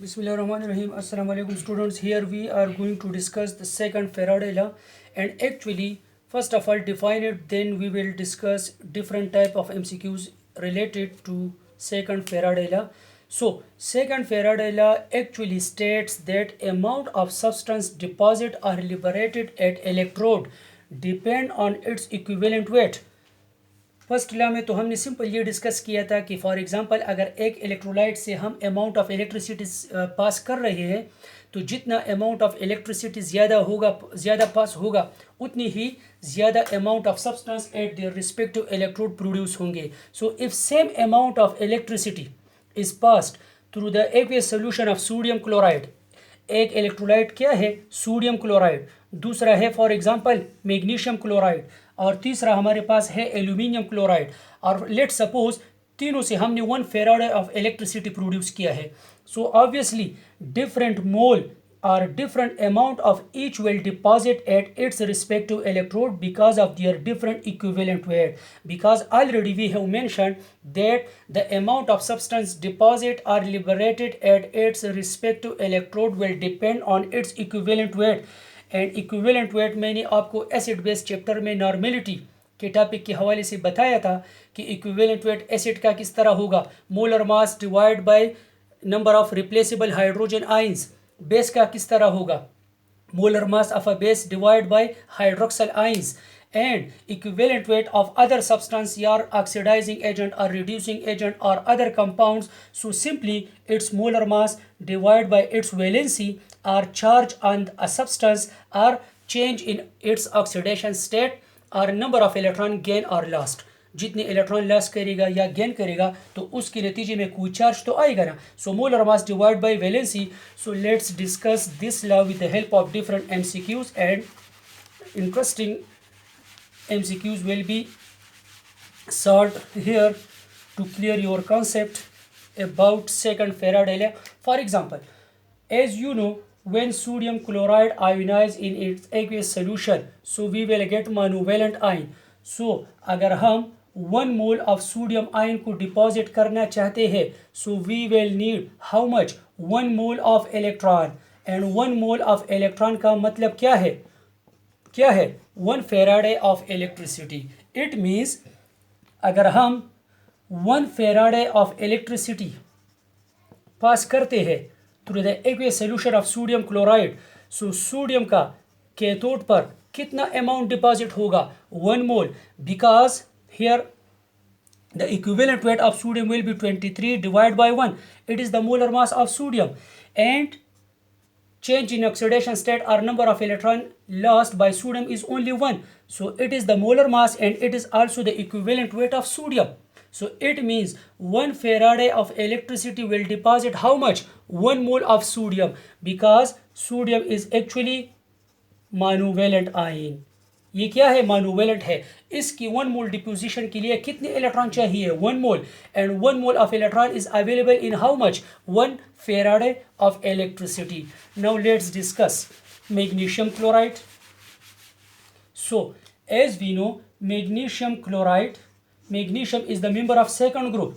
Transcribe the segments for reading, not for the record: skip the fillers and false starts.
Bismillahirrahmanirrahim. Assalamu alaikum students. Here we are going to discuss the second Faraday law, and actually first of all define it, then we will discuss different type of MCQs related to second Faraday law. So second Faraday law actually states that amount of substance deposit or liberated at electrode depend on its equivalent weight. First law में तो हमने simple ये discuss किया था कि for example अगर एक electrolyte से हम अमाउंट ऑफ इलेक्ट्रिसिटी पास कर रहे हैं तो जितना अमाउंट ऑफ इलेक्ट्रिसिटी ज़्यादा पास होगा उतनी ही ज़्यादा amount of substance at their respective electrode produce होंगे. So if same amount of electricity is passed through the aqueous solution of sodium chloride. एक इलेक्ट्रोलाइट क्या है? Sodium chloride. दूसरा है फॉर एग्जांपल मैग्नीशियम क्लोराइड. और तीसरा हमारे पास है एल्यूमिनियम क्लोराइड. और लेट सपोज तीनों से हमने 1 फेराडे ऑफ इलेक्ट्रिसिटी प्रोड्यूस किया है. So obviously different mole or different amount of each will deposit at its respective electrode because of their different equivalent weight. Because already we have mentioned that the amount of substance deposit or liberated at its respective electrode will depend on its equivalent weight. And equivalent weight मैंने आपको acid base chapter में normality के topic के हवाले से बताया था कि इक्विवेलेंट वेट एसिड का किस तरह होगा. Molar mass divide by number of replaceable hydrogen ions. Base का किस तरह होगा? Molar mass of a base divide by hydroxyl ions. And equivalent weight of other substance यार ऑक्सीडाइजिंग एजेंट और रिड्यूसिंग एजेंट और other compounds. So simply it's molar mass divide by it's valency or charge on a substance or change in its oxidation state or number of electron gain or lost. जितने electron loss करेगा या gain करेगा तो उसके नतीजे में कोई charge तो आएगा ना. So molar mass divide by valency. So let's discuss this law with the help of different MCQs and interesting MCQs will be solved here to clear your concept about second Faraday law. For example, as you know, when sodium chloride ionizes in its aqueous solution, so we will get monovalent ion. So अगर हम 1 mole of sodium ion को deposit करना चाहते हैं, so we will need how much? 1 mole of electron. and 1 mole of electron का मतलब क्या है? 1 Faraday of electricity. It means अगर हम 1 Faraday of electricity पास करते हैं through the aqueous solution of sodium chloride, so sodium का cathode पर कितना अमाउंट डिपॉजिट होगा? 1 mole. Because here the equivalent weight of sodium will be 23 divide by 1. It is the molar mass of sodium. And change in oxidation state or number of electron lost by sodium is only 1. So it is the molar mass and it is also the equivalent weight of sodium. So it means 1 Faraday of electricity will deposit how much? 1 mole of sodium, because sodium is actually monovalent ion. ये क्या है? Monovalent है. इसकी 1 मोल deposition के लिए कितने electron चाहिए? 1 mole. And 1 mole of electron is available in how much? 1 Faraday of electricity. Now let's discuss magnesium chloride. So as we know magnesium chloride, magnesium is the member of second group.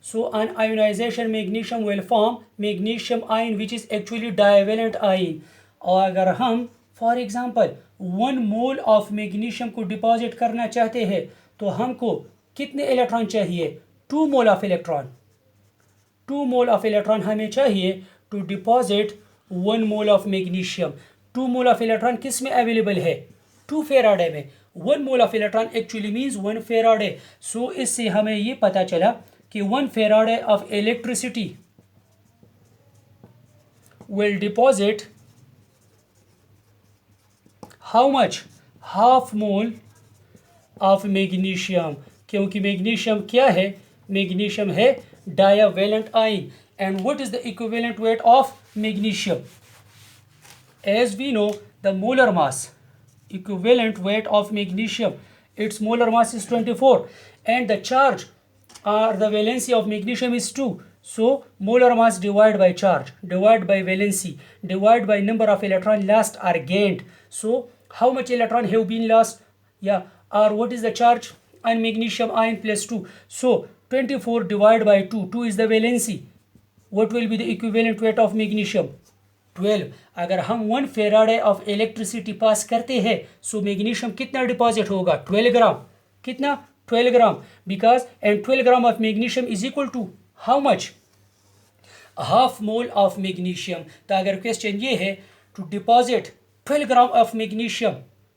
So on ionization magnesium will form magnesium ion which is actually divalent ion. और अगर हम for example 1 mole of magnesium को deposit करना चाहते हैं तो हमको कितने इलेक्ट्रॉन चाहिए? 2 mole of electron. 2 mole of electron हमें चाहिए to deposit 1 mole of magnesium. 2 mole of electron किस में अवेलेबल है? 2 फेराडे में. 1 mole of electron actually means 1 Faraday. So इससे हमें ये पता चला कि 1 Faraday of electricity will deposit how much? Half mole of magnesium. क्योंकि मैग्नीशियम क्या है? मैग्नीशियम है divalent ion. And what is the equivalent weight of magnesium? As we know the molar mass, equivalent weight of magnesium, its molar mass is 24 and the charge or the valency of magnesium is 2. So molar mass divided by charge divided by valency divided by number of electron lost or gained. So how much electron have been lost? Yeah. Or what is the charge on magnesium ion plus 2? So 24 divided by 2. 2 is the valency. what will be the equivalent weight of magnesium? 12. अगर हम 1 Faraday of electricity pass करते हैं सो magnesium कितना deposit होगा? 12 gram. कितना? 12 gram. Because and 12 gram of magnesium is equal to how much? Half mole of magnesium. तो अगर question ये है to deposit 12 gram of magnesium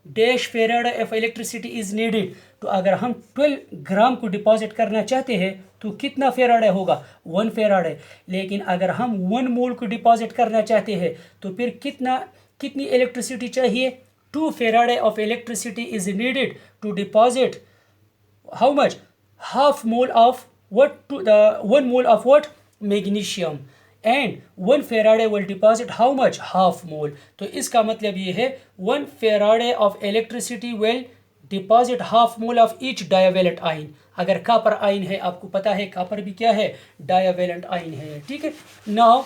dash Faraday of electricity is needed. तो अगर हम 12 ग्राम को डिपॉजिट करना चाहते हैं तो कितना फेराडे होगा? 1 फेराडे. लेकिन अगर हम 1 मोल को डिपॉजिट करना चाहते हैं तो फिर कितनी इलेक्ट्रिसिटी चाहिए? 2 Faraday of electricity is needed to deposit how much? Half mole of what? To the 1 mole of what? Magnesium. And 1 Faraday will deposit how much? Half mole. तो इसका मतलब ये है 1 Faraday of electricity will deposit half mole of each divalent ion. अगर copper ion है, आपको पता है कॉपर भी क्या है? डायवेलेंट आयन है. ठीक है. Now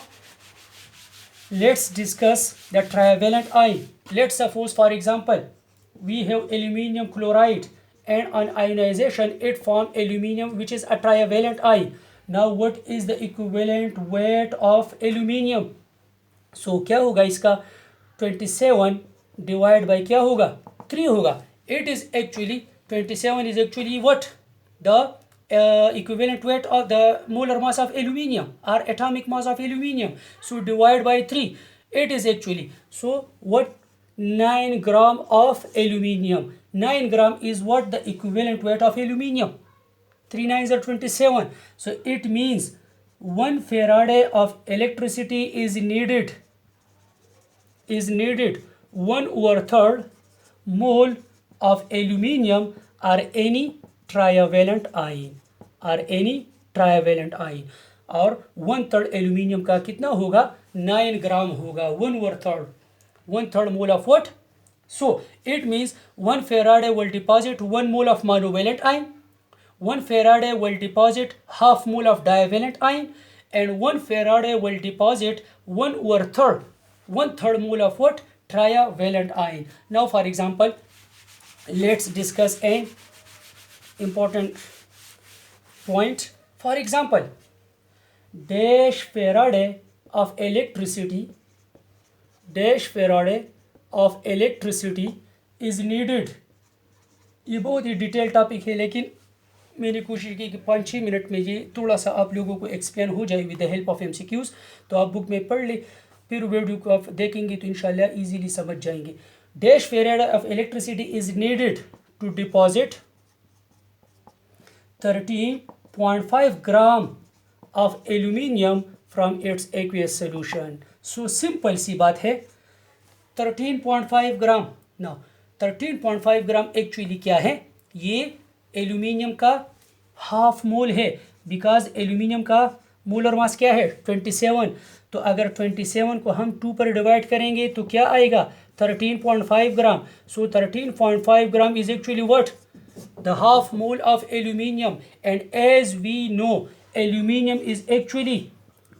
let's discuss the trivalent ion. Let's suppose for example we have aluminium chloride and on ionization it forms aluminium which is a trivalent ion. Now what is the equivalent weight of aluminium? So क्या होगा इसका? 27 divide by क्या होगा? 3 होगा. It is actually 27 is actually what? The equivalent weight of the molar mass of aluminium or atomic mass of aluminium. So divide by 3. It is actually so what? 9 gram of aluminium. 9 gram is what? The equivalent weight of aluminium. 3 9s are 27. So it means 1 Faraday of electricity is needed 1/3 mole of aluminium or any trivalent ion. और 1/3 aluminium का कितना होगा? 9 ग्राम होगा. 1/3 mole of what? So it means 1 Faraday will deposit 1 mole of monovalent ion, 1 Faraday will deposit half mole of divalent ion, and 1 Faraday will deposit 1/3 mole of what? Trivalent ion. Now for example, let's discuss an important point. For example, dash Faraday of electricity is needed. ये बहुत ही detail topic है लेकिन मैंने कोशिश की कि 5-6 minute में ये थोड़ा सा आप लोगों को एक्सप्लेन हो जाए with the help of MCQs. तो आप बुक में पढ़ ले, फिर वीडियो को आप देखेंगे तो इंशाल्लाह इजीली समझ जाएंगे. Dash Faraday of electricity is needed to deposit 13.5 gram of aluminium from its aqueous solution. So simple सी बात है. 13.5 ग्राम. ना 13.5 ग्राम एक्चुअली क्या है? ये एल्यूमिनियम का हाफ मोल है. बिकॉज एल्यूमिनियम का मोलर मास क्या है? 27. तो अगर 27 को हम 2 पर डिवाइड करेंगे तो क्या आएगा? 13.5 gram. So 13.5 gram is actually what? The half mole of aluminium. And as we know aluminium is actually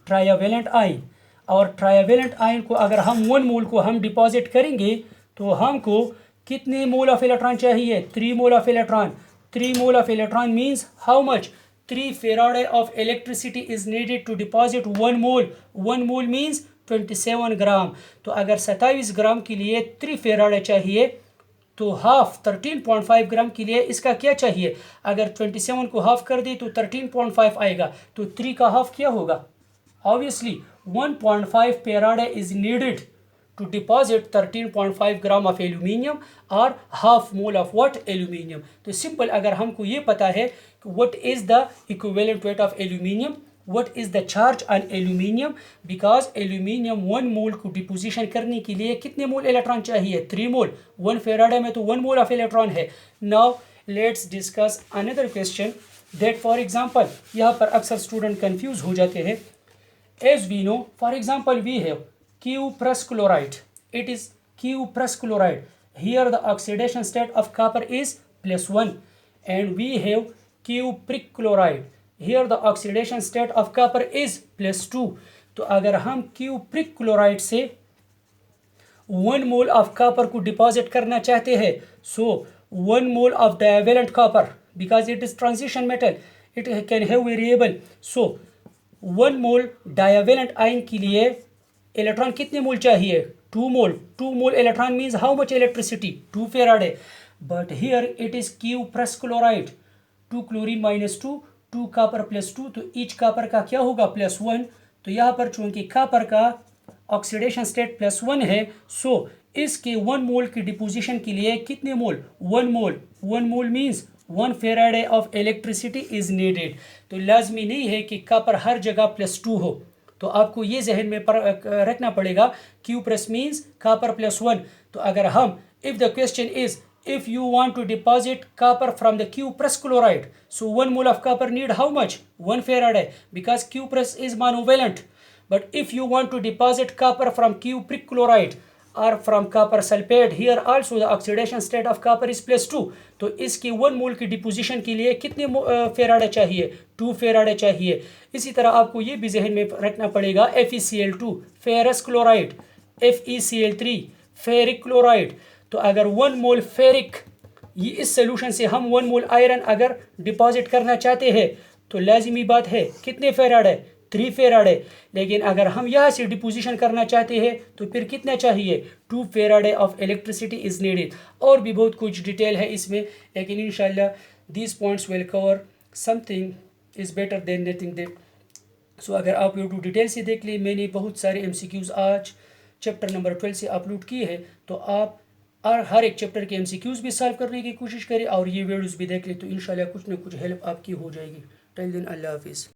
trivalent ion. और ट्राइवेलेंट आयन को अगर हम 1 मोल को हम डिपॉजिट करेंगे तो हमको कितने मोल ऑफ इलेक्ट्रॉन चाहिए? 3 मोल of electron. 3 mole of electron means how much? 3 Faraday of electricity is needed to deposit 1 mole. 1 mole means 27 ग्राम. तो अगर 27 ग्राम के लिए 3 Faraday चाहिए तो हाफ 13.5 ग्राम के लिए इसका क्या चाहिए? अगर 27 को हाफ कर दे तो 13.5 आएगा. तो 3 का हाफ क्या होगा? Obviously 1.5 Faraday is needed to deposit 13.5 gram of aluminium or half mole of what? Aluminium. तो सिंपल अगर हमको ये पता है what is the equivalent weight of aluminium, what is the charge on aluminium, because aluminium 1 mole को deposition करने के लिए कितने मोल इलेक्ट्रॉन चाहिए? 3 मोल. 1 फेराडे में तो 1 मोल ऑफ इलेक्ट्रॉन है. Now let's discuss another question that for example यहाँ पर अक्सर स्टूडेंट कंफ्यूज हो जाते हैं. As we know for example we have cuprous chloride. It is cuprous chloride. Here the oxidation state of copper is +1, and we have cupric chloride. Here the oxidation state of copper is +2. तो अगर हम cupric chloride से 1 mole of copper को deposit करना चाहते हैं, so 1 mole of divalent copper, because it is transition metal, it can have variable. So 1 mole divalent ion के लिए इलेक्ट्रॉन कितने मोल चाहिए? 2 मोल. 2 मोल electron means how much electricity? 2 Faraday. But here it is Q plus chloride. 2 chlorine minus 2, 2 copper plus 2. तो each copper का क्या होगा? Plus 1. तो यहाँ पर चूंकि copper का ऑक्सीडेशन स्टेट प्लस 1 है, सो इसके 1 मोल की डिपोजिशन के लिए कितने mole? 1 mole. 1 mole means 1 Faraday of electricity is needed. तो लाजमी नहीं है कि कॉपर हर जगह प्लस 2 हो, तो आपको ये जहन में रखना पड़ेगा. Q plus means copper plus 1. तो अगर हम if the question is if you want to deposit copper from the Q plus chloride, so 1 mole of copper need how much? 1 Faraday, because Q plus is monovalent. But if you want to deposit copper from Q perchloride or from copper sulfate, here also the oxidation state of copper is plus 2. तो इसकी 1 मोल की deposition के लिए कितने Faraday चाहिए? 2 Faraday चाहिए. इसी तरह आपको ये भी जहन में रखना पड़ेगा FeCl2 ferrous chloride, FeCl3 ferric chloride. तो अगर 1 मोल फेरिक, ये इस सोल्यूशन से हम 1 मोल आयरन अगर डिपॉजिट करना चाहते हैं तो लाजिमी बात है कितने फेराडे? 3 फेराडे. लेकिन अगर हम यहाँ से डिपोजिशन करना चाहते हैं तो फिर कितना चाहिए? 2 Faraday of electricity is needed. और भी बहुत कुछ डिटेल है इसमें, लेकिन इंशाल्लाह this points will cover something is better than nothing that. So अगर आप यूट्यूब डिटेल से देख लें, मैंने बहुत सारे MCQs आज चैप्टर नंबर 12 से अपलोड किए हैं, तो आप और हर एक चैप्टर के MCQs भी सॉल्व करने की कोशिश करें और ये वीडियोस भी देख लें, तो इंशाल्लाह कुछ ना कुछ हेल्प आपकी हो जाएगी. टिल देन अल्लाह हाफिज़.